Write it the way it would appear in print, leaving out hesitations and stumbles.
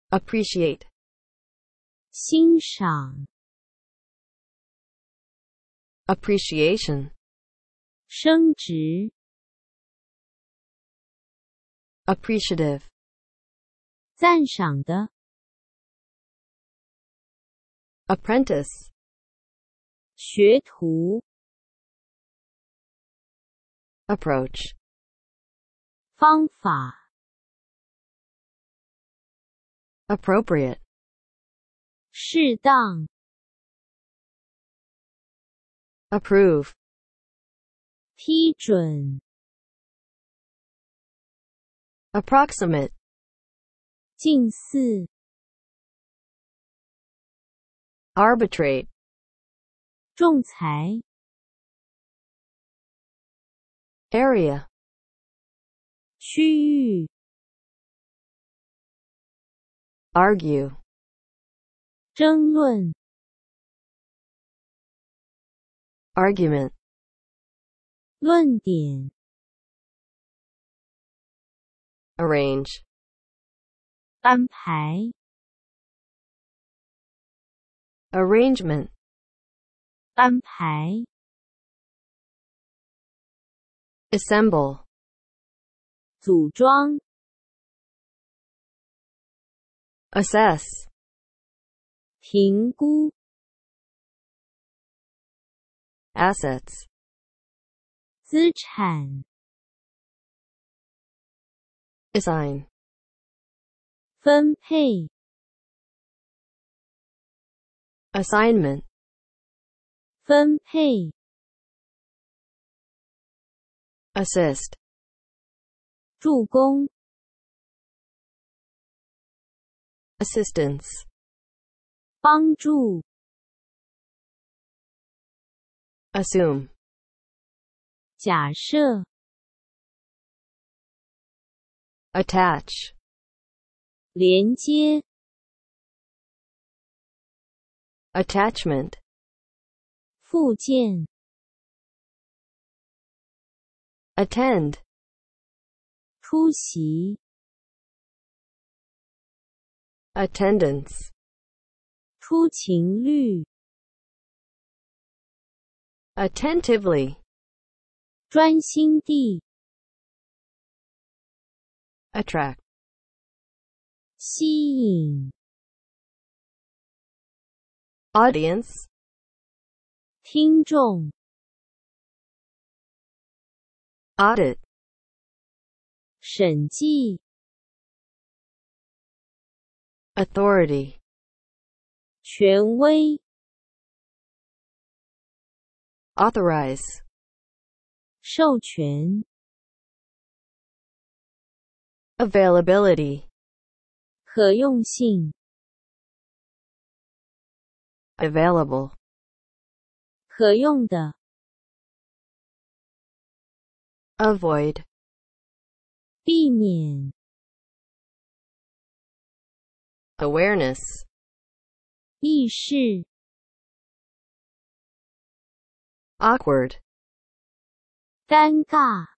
appreciate, 欣赏 appreciation, 升值 appreciative, 赞赏的 apprentice, 学徒 approach, 方法 appropriate, 适当 approve, 批准 approximate, 近似 arbitrate, 仲裁 area, 区域 argue, 争论 argument, 论点 arrange, 安排 arrangement, 安排 assemble, 组装 assess, 评估 assets, 资产 assign, 分配 assignment, 分配 assist, 助攻 assistance, 帮助 assume, 假设 attach, 连接 attachment, 附件 attend, 出席 attendance, 出勤率 attentively, 专心地 attract, 吸引 audience, 听众 audit, 审计 authority, 权威 authorize, 授权 availability, 可用性 available, 可用的 avoid, 避免 awareness, 意识 awkward, 尴尬